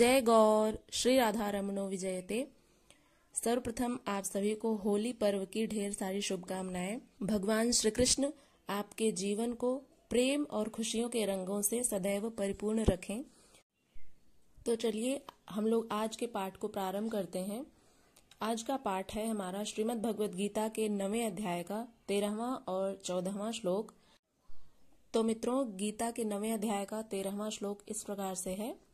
जय गौर श्री राधा रमणो विजयते। सर्वप्रथम आप सभी को होली पर्व की ढेर सारी शुभकामनाएं। भगवान श्री कृष्ण आपके जीवन को प्रेम और खुशियों के रंगों से सदैव परिपूर्ण रखें। तो चलिए हम लोग आज के पाठ को प्रारंभ करते हैं। आज का पाठ है हमारा श्रीमद् भगवद गीता के 9वें अध्याय का 13वां और 14वां श्लोक। तो मित्रों, गीता के 9वें अध्याय का 13वां श्लोक इस प्रकार से है।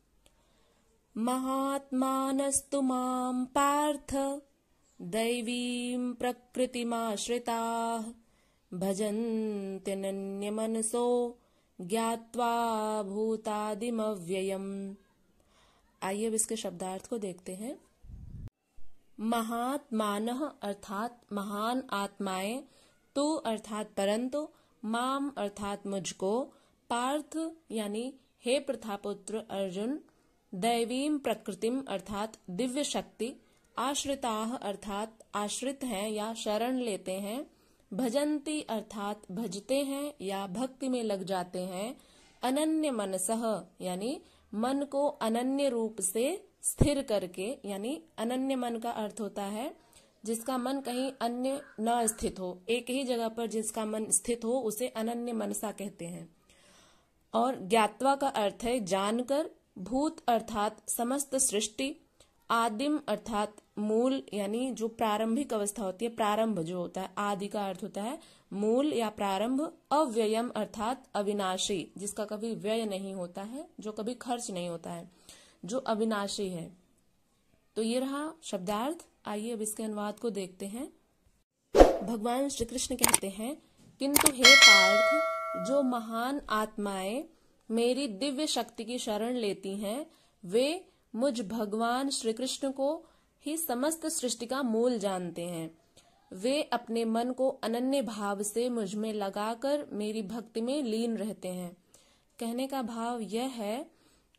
महात्मानस्तु मां पार्थ दैवीं प्रकृतिमाश्रिताः भजन्त्यनन्यमनसो ज्ञात्वा भूतादिमव्ययम्। आइए अब इसके शब्दार्थ को देखते हैं। महात्मानः अर्थात महान आत्माएं, तु अर्थात परंतु, माम अर्थात मुझको, पार्थ यानी हे प्रथापुत्र अर्जुन, दैवीं प्रकृतिम अर्थात दिव्य शक्ति, आश्रिताः अर्थात आश्रित हैं या शरण लेते हैं, भजन्ति अर्थात भजते हैं या भक्ति में लग जाते हैं, अनन्य मनसः यानी मन को अनन्य रूप से स्थिर करके, यानी अनन्य मन का अर्थ होता है जिसका मन कहीं अन्य न स्थित हो, एक ही जगह पर जिसका मन स्थित हो उसे अनन्य मनसा कहते हैं। और ज्ञात्वा का अर्थ है जानकर, भूत अर्थात समस्त सृष्टि, आदिम अर्थात मूल यानी जो प्रारंभिक अवस्था होती है, प्रारंभ जो होता है, आदि का अर्थ होता है मूल या प्रारंभ, अव्ययम अर्थात अविनाशी जिसका कभी व्यय नहीं होता है, जो कभी खर्च नहीं होता है, जो अविनाशी है। तो ये रहा शब्दार्थ। आइए अब इसके अनुवाद को देखते हैं। भगवान श्री कृष्ण कहते हैं, किंतु हे पार्थ, जो महान आत्माएं मेरी दिव्य शक्ति की शरण लेती हैं, वे मुझ भगवान श्री कृष्ण को ही समस्त सृष्टि का मूल जानते हैं। वे अपने मन को अनन्य भाव से मुझ में लगाकर मेरी भक्ति में लीन रहते हैं। कहने का भाव यह है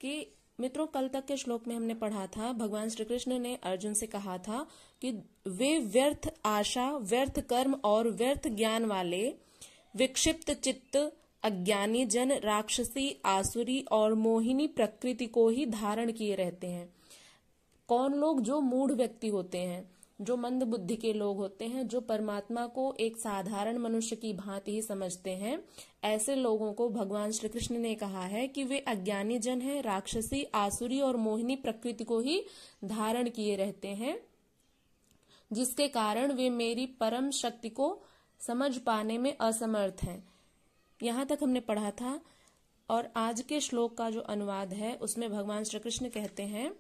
कि मित्रों, कल तक के श्लोक में हमने पढ़ा था, भगवान श्री कृष्ण ने अर्जुन से कहा था कि वे व्यर्थ आशा, व्यर्थ कर्म और व्यर्थ ज्ञान वाले विक्षिप्त चित्त अज्ञानी जन राक्षसी, आसुरी और मोहिनी प्रकृति को ही धारण किए रहते हैं। कौन लोग? जो मूढ़ व्यक्ति होते हैं, जो मंद बुद्धि के लोग होते हैं, जो परमात्मा को एक साधारण मनुष्य की भांति ही समझते हैं, ऐसे लोगों को भगवान श्री कृष्ण ने कहा है कि वे अज्ञानी जन हैं, राक्षसी, आसुरी और मोहिनी प्रकृति को ही धारण किए रहते हैं, जिसके कारण वे मेरी परम शक्ति को समझ पाने में असमर्थ हैं। यहाँ तक हमने पढ़ा था। और आज के श्लोक का जो अनुवाद है उसमें भगवान श्री कृष्ण कहते हैं,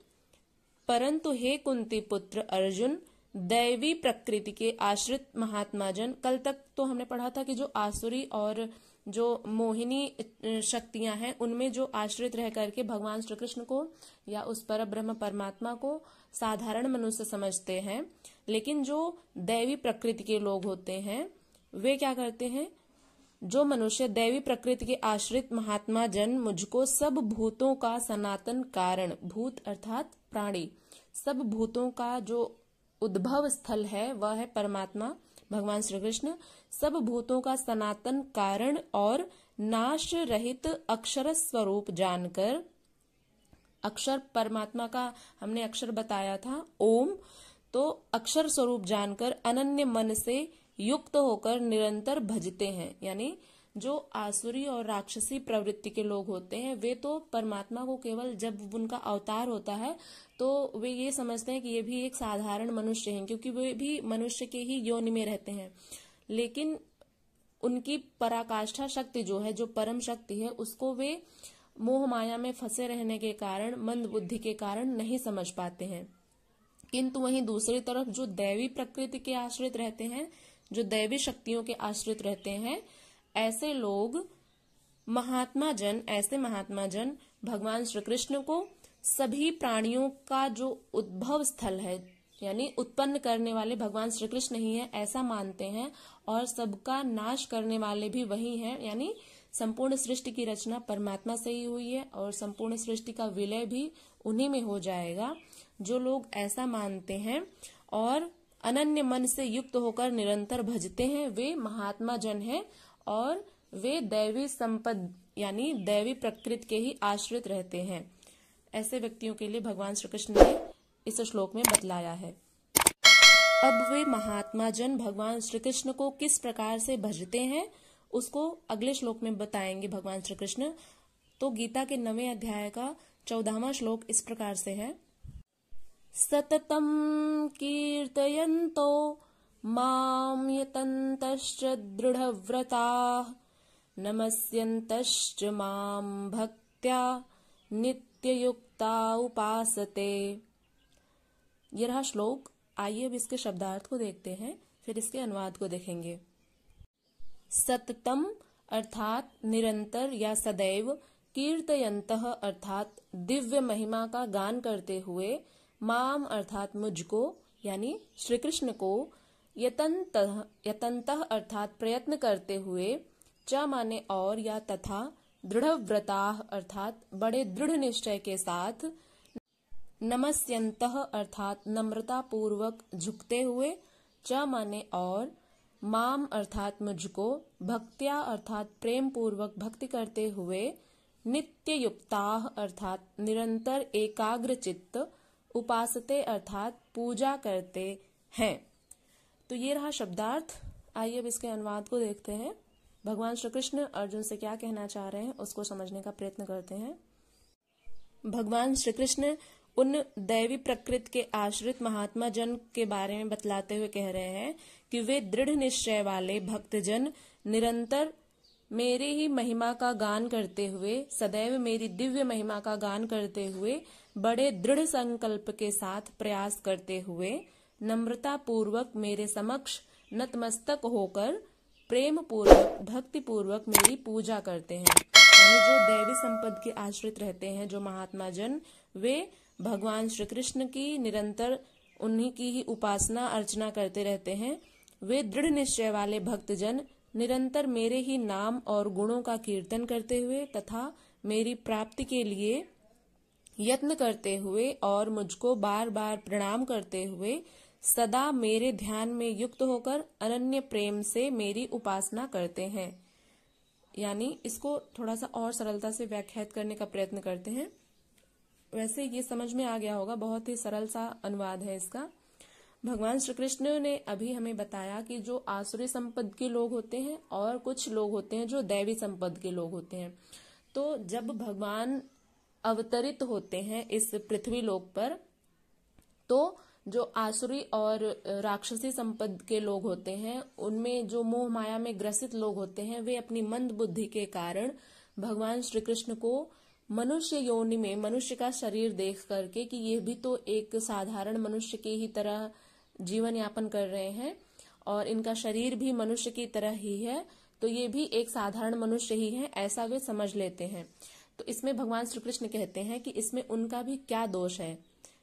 परंतु हे कुंती पुत्र अर्जुन, दैवी प्रकृति के आश्रित महात्मा जन। कल तक तो हमने पढ़ा था कि जो आसुरी और जो मोहिनी शक्तियां हैं उनमें जो आश्रित रह करके भगवान श्री कृष्ण को या उस पर ब्रह्म परमात्मा को साधारण मनुष्य समझते हैं, लेकिन जो दैवी प्रकृति के लोग होते हैं वे क्या करते हैं? जो मनुष्य दैवी प्रकृति के आश्रित महात्मा जन मुझको सब भूतों का सनातन कारण, भूत अर्थात प्राणी, सब भूतों का जो उद्भव स्थल है वह है परमात्मा भगवान श्री कृष्ण, सब भूतों का सनातन कारण और नाश रहित अक्षर स्वरूप जानकर, अक्षर परमात्मा का हमने अक्षर बताया था ओम, तो अक्षर स्वरूप जानकर अनन्य मन से युक्त होकर निरंतर भजते हैं। यानी जो आसुरी और राक्षसी प्रवृत्ति के लोग होते हैं वे तो परमात्मा को केवल जब उनका अवतार होता है तो वे ये समझते हैं कि ये भी एक साधारण मनुष्य हैं, क्योंकि वे भी मनुष्य के ही योनि में रहते हैं, लेकिन उनकी पराकाष्ठा शक्ति जो है, जो परम शक्ति है, उसको वे मोह माया में फंसे रहने के कारण, मंद बुद्धि के कारण नहीं समझ पाते हैं। किंतु वहीं दूसरी तरफ जो दैवी प्रकृति के आश्रित रहते हैं, जो दैवी शक्तियों के आश्रित रहते हैं, ऐसे लोग महात्मा जन, ऐसे महात्मा जन भगवान श्री कृष्ण को सभी प्राणियों का जो उद्भव स्थल है, यानी उत्पन्न करने वाले भगवान श्री कृष्ण ही है ऐसा मानते हैं, और सबका नाश करने वाले भी वही हैं। यानी संपूर्ण सृष्टि की रचना परमात्मा से ही हुई है और संपूर्ण सृष्टि का विलय भी उन्हीं में हो जाएगा। जो लोग ऐसा मानते हैं और अनन्य मन से युक्त होकर निरंतर भजते हैं, वे महात्मा जन हैं और वे दैवी संपद यानी दैवी प्रकृति के ही आश्रित रहते हैं। ऐसे व्यक्तियों के लिए भगवान श्री कृष्ण ने इस श्लोक में बतलाया है। अब वे महात्मा जन भगवान श्री कृष्ण को किस प्रकार से भजते हैं उसको अगले श्लोक में बताएंगे भगवान श्री कृष्ण। तो गीता के 9वें अध्याय का 14वां श्लोक इस प्रकार से है। सततं कीर्तयन्तो मां यतन्तश्च दृढव्रताः नमस्यन्तश्च मां भक्त्या नित्ययुक्ता उपासते। ये रहा श्लोक। आइए अब इसके शब्दार्थ को देखते हैं, फिर इसके अनुवाद को देखेंगे। सततम अर्थात निरंतर या सदैव, कीर्तयन्तः अर्थात दिव्य महिमा का गान करते हुए, माम अर्थात मुझको यानी श्री कृष्ण को, यतन्तः अर्थात प्रयत्न करते हुए, च माने और या तथा, दृढ़व्रताः अर्थात बड़े दृढ़ निश्चय के साथ, नमस्यन्तः अर्थात नम्रता पूर्वक झुकते हुए, च माने और, माम अर्थात मुझको, भक्त्या अर्थात प्रेम पूर्वक भक्ति करते हुए, नित्य युक्ताः अर्थात निरंतर एकाग्र चित्त, उपासते अर्थात पूजा करते हैं। तो ये रहा शब्दार्थ। आइए अब इसके अनुवाद को देखते हैं। भगवान श्री कृष्ण अर्जुन से क्या कहना चाह रहे हैं उसको समझने का प्रयत्न करते हैं। भगवान श्री कृष्ण उन दैवी प्रकृति के आश्रित महात्मा जन के बारे में बतलाते हुए कह रहे हैं कि वे दृढ़ निश्चय वाले भक्तजन निरंतर मेरी ही महिमा का गान करते हुए, सदैव मेरी दिव्य महिमा का गान करते हुए, बड़े दृढ़ संकल्प के साथ प्रयास करते हुए, नम्रता पूर्वक मेरे समक्ष नतमस्तक होकर, प्रेम पूर्वक भक्ति पूर्वक मेरी पूजा करते हैं। यानी जो दैवी संपद के आश्रित रहते हैं, जो महात्मा जन, वे भगवान श्री कृष्ण की निरंतर उन्हीं की ही उपासना अर्चना करते रहते हैं। वे दृढ़ निश्चय वाले भक्तजन निरंतर मेरे ही नाम और गुणों का कीर्तन करते हुए तथा मेरी प्राप्ति के लिए यत्न करते हुए और मुझको बार बार प्रणाम करते हुए सदा मेरे ध्यान में युक्त होकर अनन्य प्रेम से मेरी उपासना करते हैं। यानी इसको थोड़ा सा और सरलता से व्याख्यात करने का प्रयत्न करते हैं। वैसे ये समझ में आ गया होगा, बहुत ही सरल सा अनुवाद है इसका। भगवान श्री कृष्ण ने अभी हमें बताया कि जो आसुरी संपद के लोग होते हैं और कुछ लोग होते हैं जो दैवी संपद के लोग होते हैं। तो जब भगवान अवतरित होते हैं इस पृथ्वी लोक पर, तो जो आसुरी और राक्षसी संपद के लोग होते हैं, उनमें जो मोह माया में ग्रसित लोग होते हैं, वे अपनी मंद बुद्धि के कारण भगवान श्री कृष्ण को मनुष्य योनि में, मनुष्य का शरीर देख करके कि ये भी तो एक साधारण मनुष्य की ही तरह जीवन यापन कर रहे हैं और इनका शरीर भी मनुष्य की तरह ही है, तो ये भी एक साधारण मनुष्य ही है, ऐसा वे समझ लेते हैं। तो इसमें भगवान श्री कृष्ण कहते हैं कि इसमें उनका भी क्या दोष है,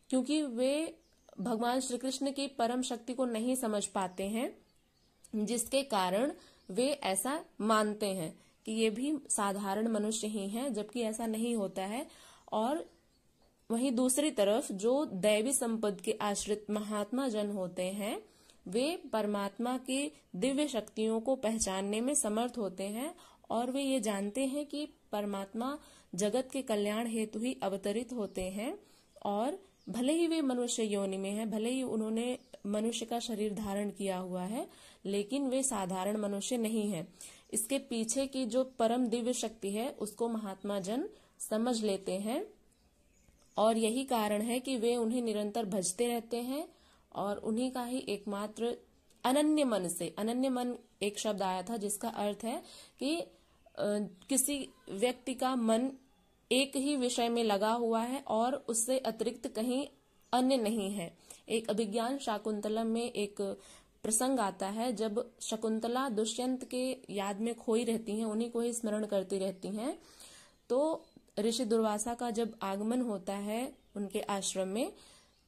क्योंकि वे भगवान श्री कृष्ण की परम शक्ति को नहीं समझ पाते हैं, जिसके कारण वे ऐसा मानते हैं कि ये भी साधारण मनुष्य ही हैं, जबकि ऐसा नहीं होता है। और वहीं दूसरी तरफ जो दैवी संपद के आश्रित महात्मा जन होते हैं, वे परमात्मा की दिव्य शक्तियों को पहचानने में समर्थ होते हैं और वे ये जानते हैं कि परमात्मा जगत के कल्याण हेतु ही अवतरित होते हैं। और भले ही वे मनुष्य योनि में हैं, भले ही उन्होंने मनुष्य का शरीर धारण किया हुआ है, लेकिन वे साधारण मनुष्य नहीं हैं। इसके पीछे की जो परम दिव्य शक्ति है उसको महात्मा जन समझ लेते हैं और यही कारण है कि वे उन्हें निरंतर भजते रहते हैं और उन्हीं का ही एकमात्र अनन्य मन से, अनन्य मन एक शब्द आया था जिसका अर्थ है कि किसी व्यक्ति का मन एक ही विषय में लगा हुआ है और उससे अतिरिक्त कहीं अन्य नहीं है। एक अभिज्ञान शाकुंतलम में एक प्रसंग आता है जब शकुंतला दुष्यंत के याद में खोई रहती हैं, उन्हीं को ही स्मरण करती रहती हैं। तो ऋषि दुर्वासा का जब आगमन होता है उनके आश्रम में,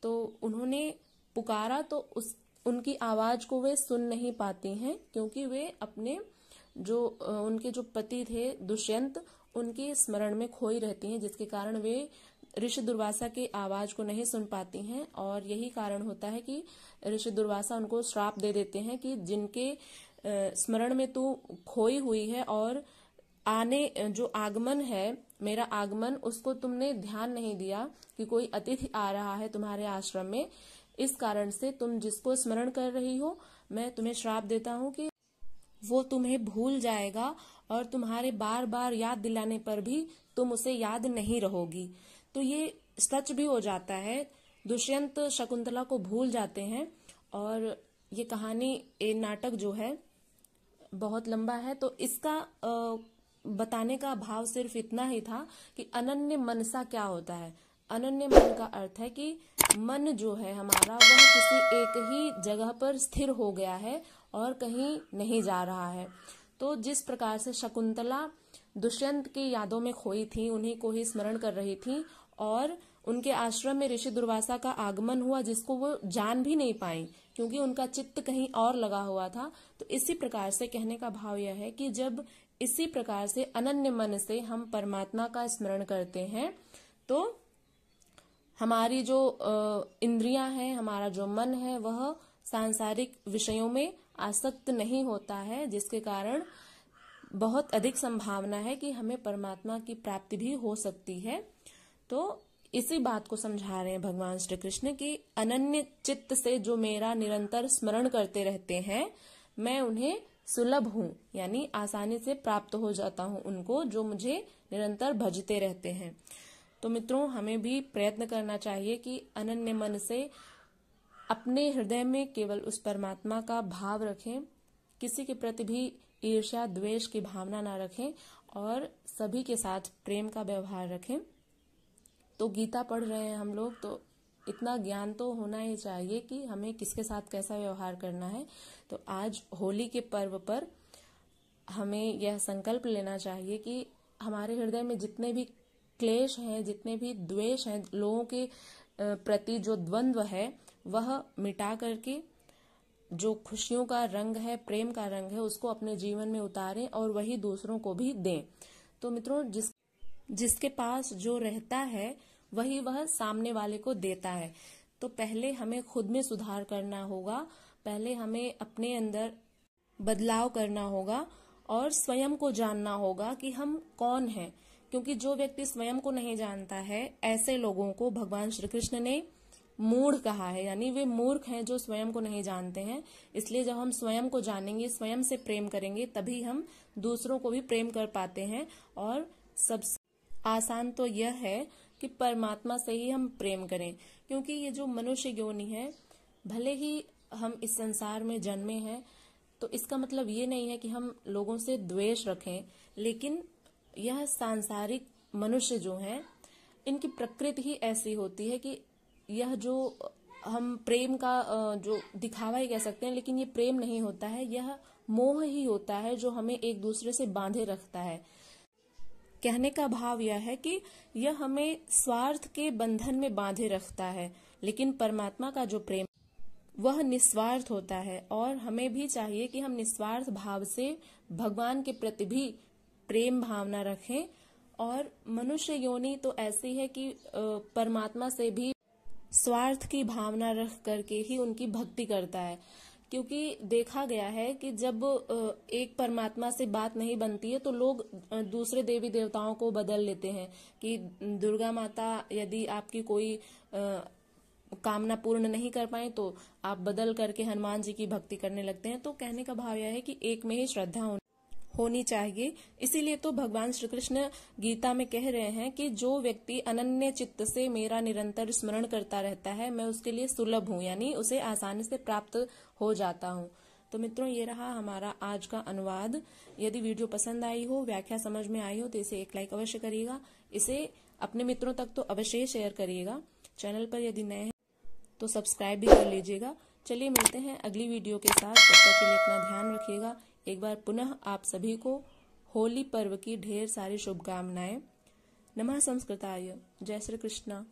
तो उन्होंने पुकारा तो उनकी आवाज को वे सुन नहीं पाती हैं, क्योंकि वे अपने जो उनके जो पति थे दुष्यंत, उनके स्मरण में खोई रहती हैं, जिसके कारण वे ऋषि दुर्वासा की आवाज को नहीं सुन पाती हैं। और यही कारण होता है कि ऋषि दुर्वासा उनको श्राप दे देते हैं कि जिनके स्मरण में तू खोई हुई है और जो आगमन है, मेरा आगमन, उसको तुमने ध्यान नहीं दिया कि कोई अतिथि आ रहा है तुम्हारे आश्रम में। इस कारण से तुम जिसको स्मरण कर रही हो, मैं तुम्हें श्राप देता हूँ कि वो तुम्हें भूल जाएगा और तुम्हारे बार बार याद दिलाने पर भी तुम उसे याद नहीं रहोगी। तो ये सच भी हो जाता है। दुष्यंत शकुंतला को भूल जाते हैं और ये कहानी, ये नाटक जो है बहुत लंबा है, तो इसका बताने का भाव सिर्फ इतना ही था कि अनन्य मनसा क्या होता है। अनन्य मन का अर्थ है कि मन जो है हमारा, वह किसी एक ही जगह पर स्थिर हो गया है और कहीं नहीं जा रहा है। तो जिस प्रकार से शकुंतला दुष्यंत की यादों में खोई थी, उन्हीं को ही स्मरण कर रही थी, और उनके आश्रम में ऋषि दुर्वासा का आगमन हुआ जिसको वो जान भी नहीं पाई क्योंकि उनका चित्त कहीं और लगा हुआ था। तो इसी प्रकार से कहने का भाव यह है कि जब इसी प्रकार से अनन्य मन से हम परमात्मा का स्मरण करते हैं तो हमारी जो इंद्रियां हैं, हमारा जो मन है, वह सांसारिक विषयों में आसक्त नहीं होता है, जिसके कारण बहुत अधिक संभावना है कि हमें परमात्मा की प्राप्ति भी हो सकती है। तो इसी बात को समझा रहे हैं भगवान श्री कृष्ण कि अनन्य चित्त से जो मेरा निरंतर स्मरण करते रहते हैं, मैं उन्हें सुलभ हूँ, यानी आसानी से प्राप्त हो जाता हूँ उनको, जो मुझे निरंतर भजते रहते हैं। तो मित्रों, हमें भी प्रयत्न करना चाहिए कि अनन्य मन से अपने हृदय में केवल उस परमात्मा का भाव रखें, किसी के प्रति भी ईर्ष्या द्वेष की भावना ना रखें और सभी के साथ प्रेम का व्यवहार रखें। तो गीता पढ़ रहे हैं हम लोग, तो इतना ज्ञान तो होना ही चाहिए कि हमें किसके साथ कैसा व्यवहार करना है। तो आज होली के पर्व पर हमें यह संकल्प लेना चाहिए कि हमारे हृदय में जितने भी क्लेश हैं, जितने भी द्वेष हैं, लोगों के प्रति जो द्वंद्व है, वह मिटा करके जो खुशियों का रंग है, प्रेम का रंग है, उसको अपने जीवन में उतारें और वही दूसरों को भी दें। तो मित्रों, जिसके पास जो रहता है वही वह सामने वाले को देता है। तो पहले हमें खुद में सुधार करना होगा, पहले हमें अपने अंदर बदलाव करना होगा और स्वयं को जानना होगा कि हम कौन हैं। क्योंकि जो व्यक्ति स्वयं को नहीं जानता है, ऐसे लोगों को भगवान श्री कृष्ण ने मूढ़ कहा है, यानी वे मूर्ख हैं जो स्वयं को नहीं जानते हैं। इसलिए जब हम स्वयं को जानेंगे, स्वयं से प्रेम करेंगे, तभी हम दूसरों को भी प्रेम कर पाते हैं। और सबसे आसान तो यह है कि परमात्मा से ही हम प्रेम करें, क्योंकि ये जो मनुष्य योनि है, भले ही हम इस संसार में जन्मे हैं, तो इसका मतलब ये नहीं है कि हम लोगों से द्वेष रखें, लेकिन यह सांसारिक मनुष्य जो हैं, इनकी प्रकृति ही ऐसी होती है कि यह जो हम प्रेम का जो दिखावा ही कह सकते हैं, लेकिन ये प्रेम नहीं होता है, यह मोह ही होता है जो हमें एक दूसरे से बांधे रखता है। कहने का भाव यह है कि यह हमें स्वार्थ के बंधन में बांधे रखता है, लेकिन परमात्मा का जो प्रेम वह निस्वार्थ होता है। और हमें भी चाहिए कि हम निस्वार्थ भाव से भगवान के प्रति भी प्रेम भावना रखें। और मनुष्य योनि तो ऐसी है कि परमात्मा से भी स्वार्थ की भावना रख करके ही उनकी भक्ति करता है। क्योंकि देखा गया है कि जब एक परमात्मा से बात नहीं बनती है तो लोग दूसरे देवी देवताओं को बदल लेते हैं कि दुर्गा माता यदि आपकी कोई कामना पूर्ण नहीं कर पाए तो आप बदल करके हनुमान जी की भक्ति करने लगते हैं। तो कहने का भाव यह है कि एक में ही श्रद्धा होनी चाहिए। इसीलिए तो भगवान श्री कृष्ण गीता में कह रहे हैं कि जो व्यक्ति अनन्य चित्त से मेरा निरंतर स्मरण करता रहता है, मैं उसके लिए सुलभ हूँ, यानी उसे आसानी से प्राप्त हो जाता हूँ। तो मित्रों, ये रहा हमारा आज का अनुवाद। यदि वीडियो पसंद आई हो, व्याख्या समझ में आई हो, तो इसे एक लाइक अवश्य करिएगा। इसे अपने मित्रों तक तो अवश्य शेयर करिएगा। चैनल पर यदि नए हैं तो सब्सक्राइब भी कर लीजिएगा। चलिए मिलते हैं अगली वीडियो के साथ। तब तक के लिए अपना ध्यान रखिएगा। एक बार पुनः आप सभी को होली पर्व की ढेर सारी शुभकामनाएं। नमः संस्कृताय। जय श्री कृष्ण।